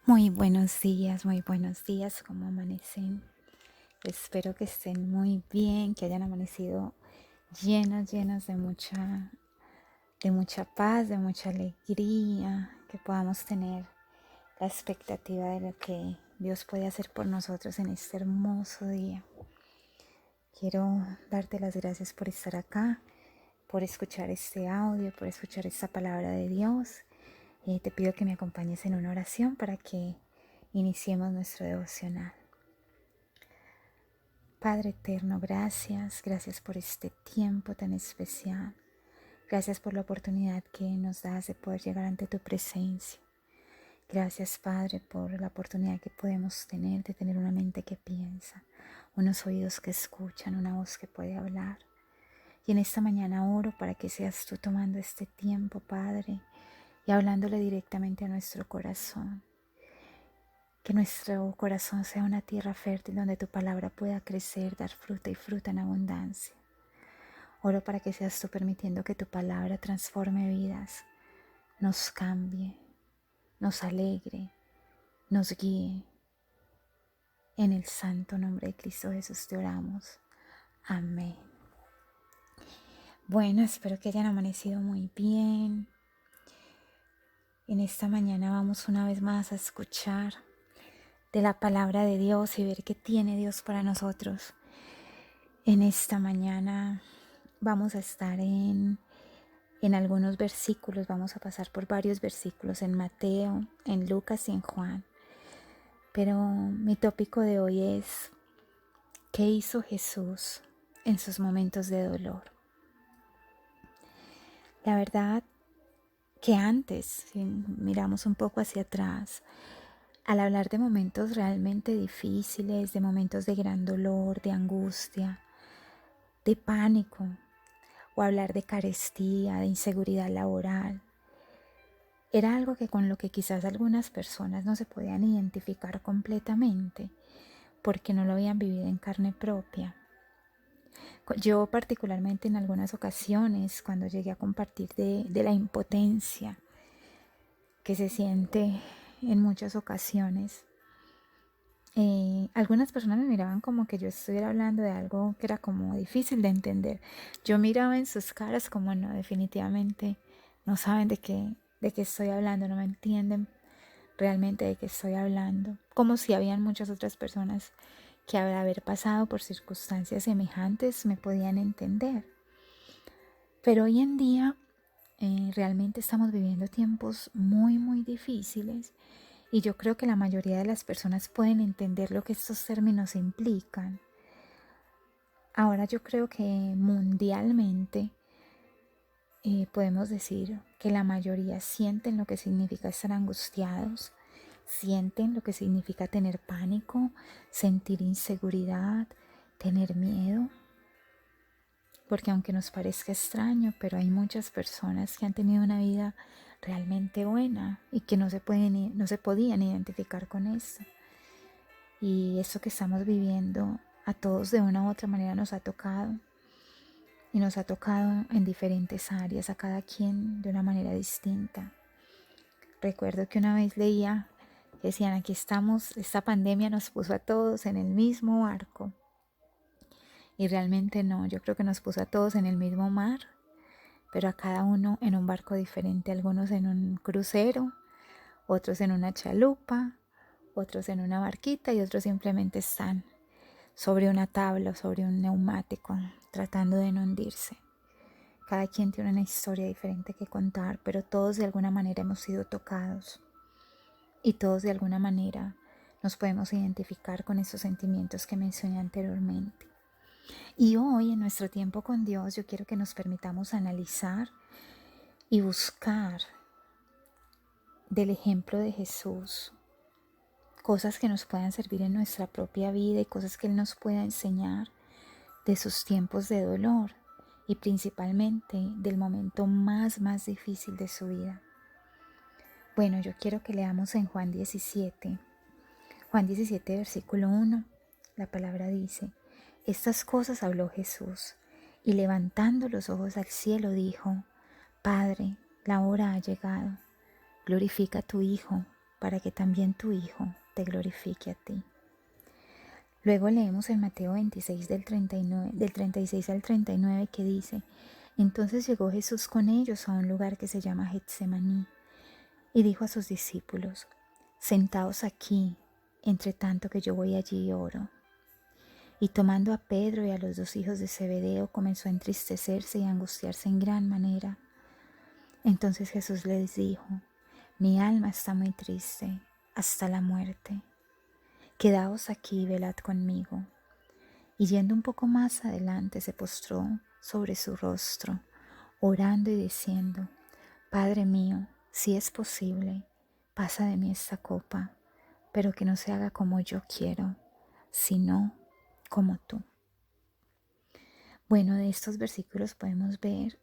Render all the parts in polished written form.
Muy buenos días, ¿cómo amanecen? Espero que estén muy bien, que hayan amanecido llenos de mucha paz, de mucha alegría, que podamos tener la expectativa de lo que Dios puede hacer por nosotros en este hermoso día. Quiero darte las gracias por estar acá, por escuchar este audio, por escuchar esta palabra de Dios. Te pido que me acompañes en una oración para que iniciemos nuestro devocional. Padre eterno, gracias por este tiempo tan especial. Gracias por la oportunidad que nos das de poder llegar ante tu presencia. Gracias, Padre, por la oportunidad que podemos tener de tener una mente que piensa, unos oídos que escuchan, una voz que puede hablar. Y en esta mañana oro para que seas tú tomando este tiempo, Padre, y hablándole directamente a nuestro corazón. Que nuestro corazón sea una tierra fértil donde tu palabra pueda crecer, dar fruta y fruta en abundancia. Oro para que seas tú permitiendo que tu palabra transforme vidas, nos cambie, nos alegre, nos guíe. En el santo nombre de Cristo Jesús te oramos. Amén. Bueno, espero que hayan amanecido muy bien. En esta mañana vamos una vez más a escuchar de la palabra de Dios y ver qué tiene Dios para nosotros. En esta mañana vamos a estar en algunos versículos, vamos a pasar por varios versículos en Mateo, en Lucas y en Juan. Pero mi tópico de hoy es ¿qué hizo Jesús en sus momentos de dolor? La verdad que antes, si miramos un poco hacia atrás, al hablar de momentos realmente difíciles, de momentos de gran dolor, de angustia, de pánico, o hablar de carestía, de inseguridad laboral, era algo que con lo que quizás algunas personas no se podían identificar completamente porque no lo habían vivido en carne propia. Yo particularmente en algunas ocasiones, cuando llegué a compartir de la impotencia que se siente en muchas ocasiones, algunas personas me miraban como que yo estuviera hablando de algo que era como difícil de entender. Yo miraba en sus caras como no, definitivamente no saben de qué estoy hablando, no me entienden realmente de qué estoy hablando. Como si habían muchas otras personas que al haber pasado por circunstancias semejantes me podían entender. Pero hoy en día realmente estamos viviendo tiempos muy difíciles y yo creo que la mayoría de las personas pueden entender lo que estos términos implican. Ahora yo creo que mundialmente podemos decir que la mayoría sienten lo que significa estar angustiados, sienten lo que significa tener pánico, sentir inseguridad, tener miedo. Porque aunque nos parezca extraño, pero hay muchas personas que han tenido una vida realmente buena y que no se podían identificar con esto. Y eso que estamos viviendo a todos de una u otra manera nos ha tocado. Y nos ha tocado en diferentes áreas, a cada quien de una manera distinta. Recuerdo que una vez leía que decían, aquí estamos, esta pandemia nos puso a todos en el mismo barco. Y realmente no, yo creo que nos puso a todos en el mismo mar, pero a cada uno en un barco diferente, algunos en un crucero, otros en una chalupa, otros en una barquita y otros simplemente están sobre una tabla o sobre un neumático tratando de no hundirse. Cada quien tiene una historia diferente que contar, pero todos de alguna manera hemos sido tocados y todos de alguna manera nos podemos identificar con esos sentimientos que mencioné anteriormente. Y hoy en nuestro tiempo con Dios yo quiero que nos permitamos analizar y buscar del ejemplo de Jesús cosas que nos puedan servir en nuestra propia vida y cosas que Él nos pueda enseñar de sus tiempos de dolor y principalmente del momento más difícil de su vida. Bueno, yo quiero que leamos en Juan 17 versículo 1, la palabra dice, estas cosas habló Jesús y levantando los ojos al cielo dijo, Padre, la hora ha llegado, glorifica a tu Hijo para que también tu Hijo te glorifique a ti. Luego leemos en Mateo 26 del 36 al 39 que dice: Entonces llegó Jesús con ellos a un lugar que se llama Getsemaní y dijo a sus discípulos: Sentaos aquí, entre tanto que yo voy allí y oro. Y tomando a Pedro y a los 2 hijos de Zebedeo, comenzó a entristecerse y a angustiarse en gran manera. Entonces Jesús les dijo: Mi alma está muy triste, hasta la muerte. Quedaos aquí y velad conmigo. Y yendo un poco más adelante, se postró sobre su rostro, orando y diciendo: Padre mío, si es posible, pasa de mí esta copa, pero que no se haga como yo quiero, sino como tú. Bueno, de estos versículos podemos ver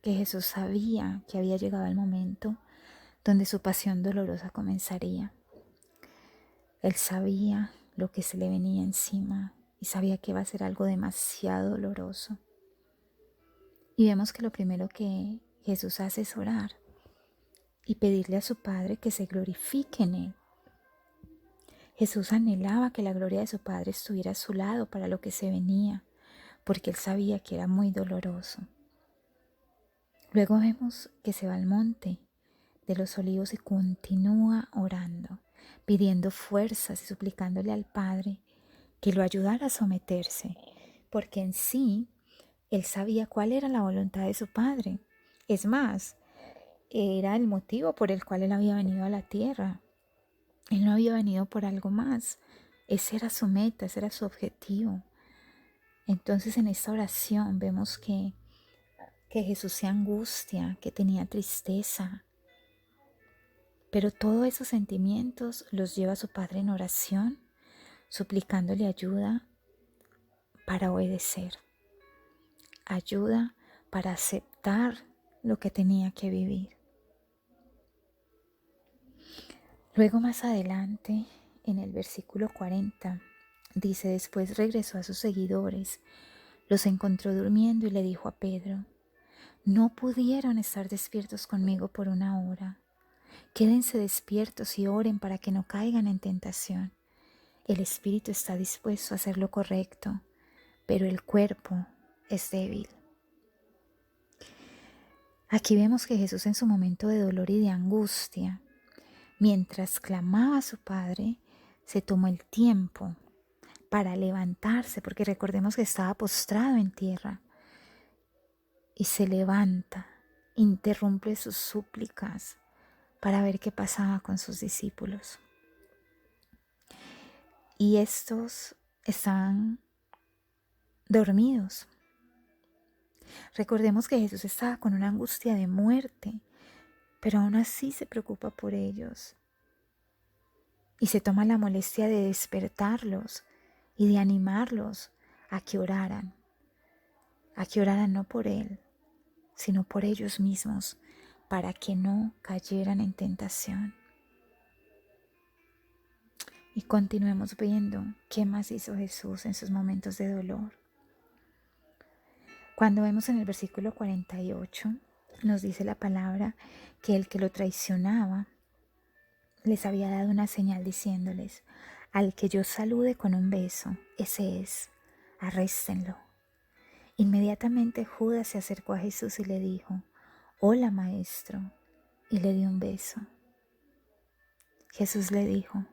que Jesús sabía que había llegado el momento donde su pasión dolorosa comenzaría. Él sabía lo que se le venía encima y sabía que iba a ser algo demasiado doloroso. Y vemos que lo primero que Jesús hace es orar y pedirle a su Padre que se glorifique en él. Jesús anhelaba que la gloria de su Padre estuviera a su lado para lo que se venía, porque él sabía que era muy doloroso. Luego vemos que se va al monte de los Olivos y continúa orando, pidiendo fuerzas y suplicándole al Padre que lo ayudara a someterse, porque en sí él sabía cuál era la voluntad de su Padre. Es más, era el motivo por el cual él había venido a la tierra. Él no había venido por algo más. Esa era su meta, ese era su objetivo. Entonces en esta oración vemos que Jesús se angustia, que tenía tristeza. Pero todos esos sentimientos los lleva a su Padre en oración, suplicándole ayuda para obedecer. Ayuda para aceptar lo que tenía que vivir. Luego más adelante, en el versículo 40, dice: Después regresó a sus seguidores, los encontró durmiendo y le dijo a Pedro: No pudieron estar despiertos conmigo por 1 hora. Quédense despiertos y oren para que no caigan en tentación. El espíritu está dispuesto a hacer lo correcto, pero el cuerpo es débil. Aquí vemos que Jesús, en su momento de dolor y de angustia, mientras clamaba a su Padre, se tomó el tiempo para levantarse, porque recordemos que estaba postrado en tierra, y se levanta, interrumpe sus súplicas para ver qué pasaba con sus discípulos. Y estos estaban dormidos. Recordemos que Jesús estaba con una angustia de muerte, pero aún así se preocupa por ellos y se toma la molestia de despertarlos y de animarlos a que oraran no por Él, sino por ellos mismos, para que no cayeran en tentación. Y continuemos viendo qué más hizo Jesús en sus momentos de dolor. Cuando vemos en el versículo 48, nos dice la palabra que el que lo traicionaba les había dado una señal diciéndoles: Al que yo salude con un beso, ese es, arréstenlo. Inmediatamente Judas se acercó a Jesús y le dijo: Hola, maestro, y le dio un beso. Jesús le dijo: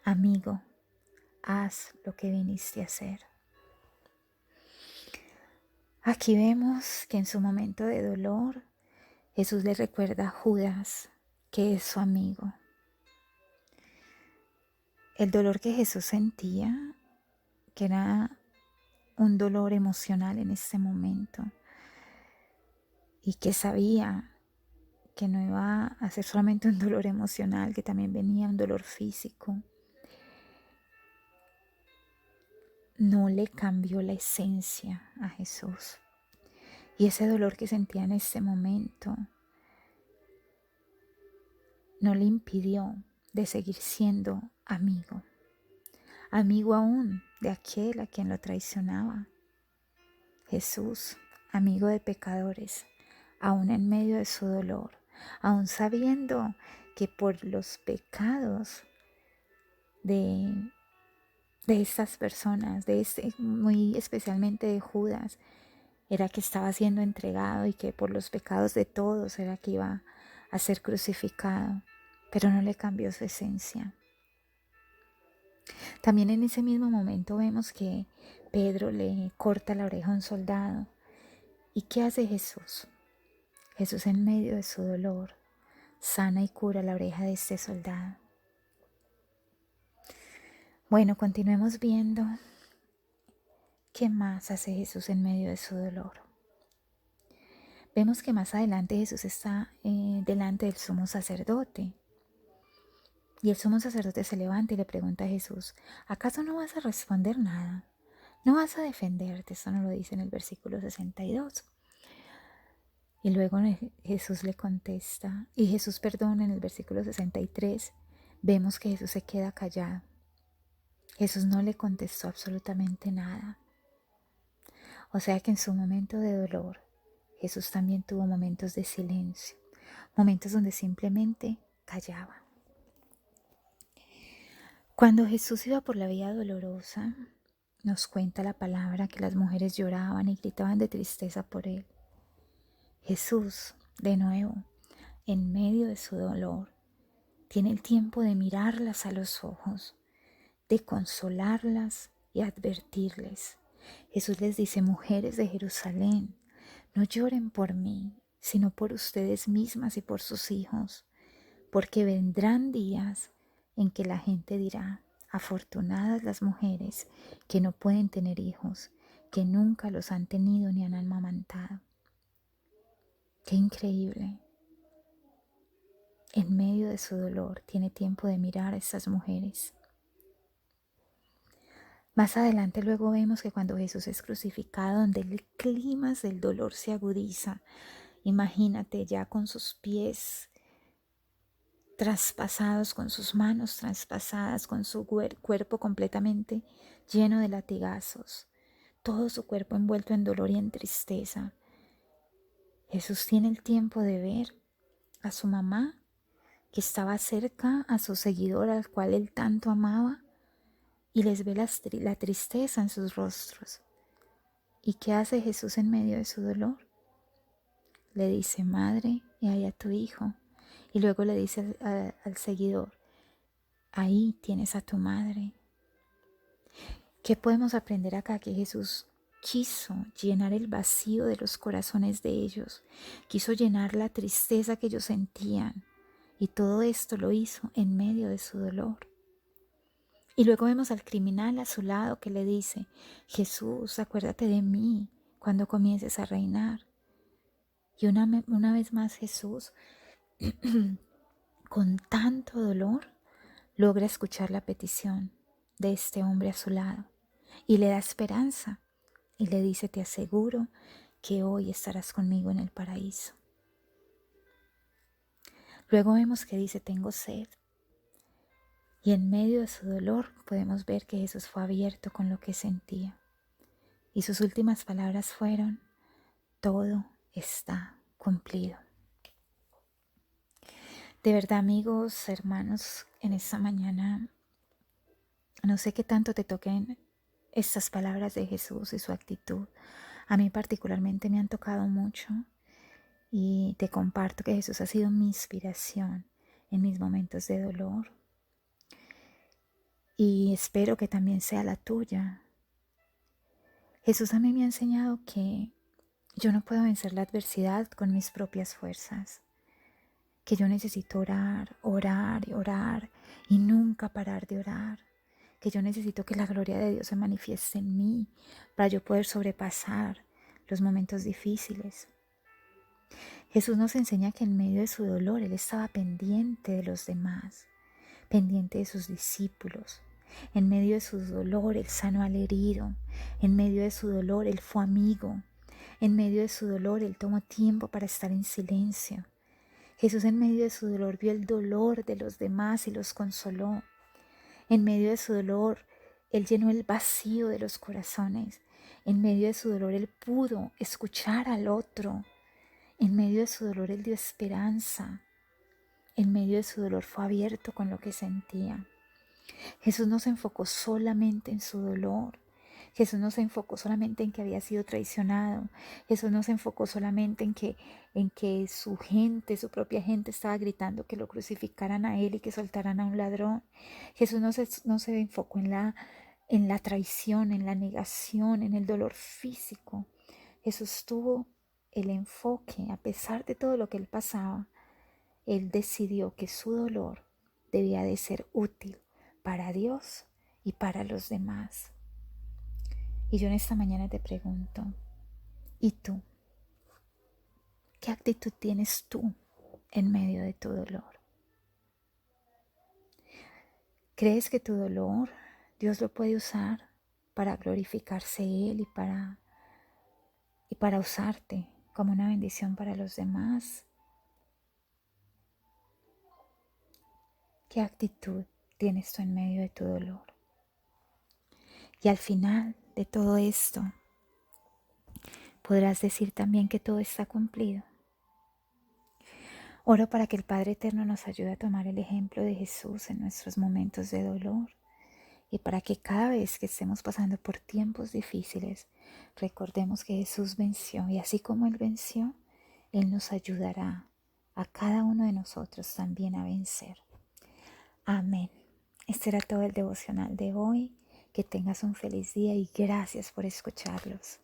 Amigo, haz lo que viniste a hacer. Aquí vemos que en su momento de dolor, Jesús le recuerda a Judas que es su amigo. El dolor que Jesús sentía, que era un dolor emocional en ese momento, y que sabía que no iba a ser solamente un dolor emocional, que también venía un dolor físico, no le cambió la esencia a Jesús. Y ese dolor que sentía en ese momento no le impidió de seguir siendo amigo aún de aquel a quien lo traicionaba. Jesús, amigo de pecadores, aún en medio de su dolor, aún sabiendo que por los pecados de, de estas personas, muy especialmente de Judas, era que estaba siendo entregado y que por los pecados de todos era que iba a ser crucificado, pero no le cambió su esencia. También en ese mismo momento vemos que Pedro le corta la oreja a un soldado. ¿Y qué hace Jesús? Jesús, en medio de su dolor, sana y cura la oreja de este soldado. Bueno, continuemos viendo qué más hace Jesús en medio de su dolor. Vemos que más adelante Jesús está delante del sumo sacerdote. Y el sumo sacerdote se levanta y le pregunta a Jesús: ¿acaso no vas a responder nada? ¿No vas a defenderte? Esto no lo dice en el versículo 62. Y luego Jesús le contesta, y Jesús perdona en el versículo 63. Vemos que Jesús se queda callado. Jesús no le contestó absolutamente nada. O sea que en su momento de dolor, Jesús también tuvo momentos de silencio, momentos donde simplemente callaba. Cuando Jesús iba por la vía dolorosa, nos cuenta la palabra que las mujeres lloraban y gritaban de tristeza por él. Jesús, de nuevo, en medio de su dolor, tiene el tiempo de mirarlas a los ojos, de consolarlas y advertirles. Jesús les dice: mujeres de Jerusalén, no lloren por mí, sino por ustedes mismas y por sus hijos, porque vendrán días en que la gente dirá: afortunadas las mujeres que no pueden tener hijos, que nunca los han tenido ni han amamantado. Qué increíble. En medio de su dolor tiene tiempo de mirar a estas mujeres. Más adelante luego vemos que cuando Jesús es crucificado, donde el clímax del dolor se agudiza, imagínate ya con sus pies traspasados, con sus manos traspasadas, con su cuerpo completamente lleno de latigazos, todo su cuerpo envuelto en dolor y en tristeza. Jesús tiene el tiempo de ver a su mamá, que estaba cerca, a su seguidor al cual él tanto amaba, y les ve la tristeza en sus rostros. ¿Y qué hace Jesús en medio de su dolor? Le dice: madre, y ahí a tu hijo. Y luego le dice al seguidor: ahí tienes a tu madre. ¿Qué podemos aprender acá? Que Jesús quiso llenar el vacío de los corazones de ellos, quiso llenar la tristeza que ellos sentían, y todo esto lo hizo en medio de su dolor. Y luego vemos al criminal a su lado que le dice: Jesús, acuérdate de mí cuando comiences a reinar. Y una vez más Jesús, con tanto dolor, logra escuchar la petición de este hombre a su lado y le da esperanza y le dice: te aseguro que hoy estarás conmigo en el paraíso. Luego vemos que dice: tengo sed. Y en medio de su dolor podemos ver que Jesús fue abierto con lo que sentía. Y sus últimas palabras fueron: todo está cumplido. De verdad, amigos, hermanos, en esta mañana no sé qué tanto te toquen estas palabras de Jesús y su actitud. A mí particularmente me han tocado mucho y te comparto que Jesús ha sido mi inspiración en mis momentos de dolor. Y espero que también sea la tuya. Jesús a mí me ha enseñado que yo no puedo vencer la adversidad con mis propias fuerzas, que yo necesito orar, orar y orar y nunca parar de orar, que yo necesito que la gloria de Dios se manifieste en mí para yo poder sobrepasar los momentos difíciles. Jesús nos enseña que en medio de su dolor Él estaba pendiente de los demás, pendiente de sus discípulos. En medio de su dolor Él sanó al herido. En medio de su dolor Él fue amigo. En medio de su dolor Él tomó tiempo para estar en silencio. Jesús en medio de su dolor vio el dolor de los demás y los consoló. En medio de su dolor Él llenó el vacío de los corazones. En medio de su dolor Él pudo escuchar al otro. En medio de su dolor Él dio esperanza. en medio de su dolor fue abierto con lo que sentía. Jesús no se enfocó solamente en su dolor. Jesús no se enfocó solamente en que había sido traicionado. Jesús no se enfocó solamente en que su gente, su propia gente estaba gritando que lo crucificaran a él y que soltaran a un ladrón. Jesús no se enfocó en la traición, en la negación, en el dolor físico. Jesús tuvo el enfoque, a pesar de todo lo que él pasaba, él decidió que su dolor debía de ser útil para Dios y para los demás. Y yo en esta mañana te pregunto, ¿y tú? ¿Qué actitud tienes tú en medio de tu dolor? ¿Crees que tu dolor Dios lo puede usar para glorificarse Él y para usarte como una bendición para los demás? ¿Qué actitud tienes tú en medio de tu dolor? Y al final de todo esto, podrás decir también que todo está cumplido. Oro para que el Padre Eterno nos ayude a tomar el ejemplo de Jesús en nuestros momentos de dolor y para que cada vez que estemos pasando por tiempos difíciles, recordemos que Jesús venció y así como Él venció, Él nos ayudará a cada uno de nosotros también a vencer. Amén. Este era todo el devocional de hoy. Que tengas un feliz día y gracias por escucharlos.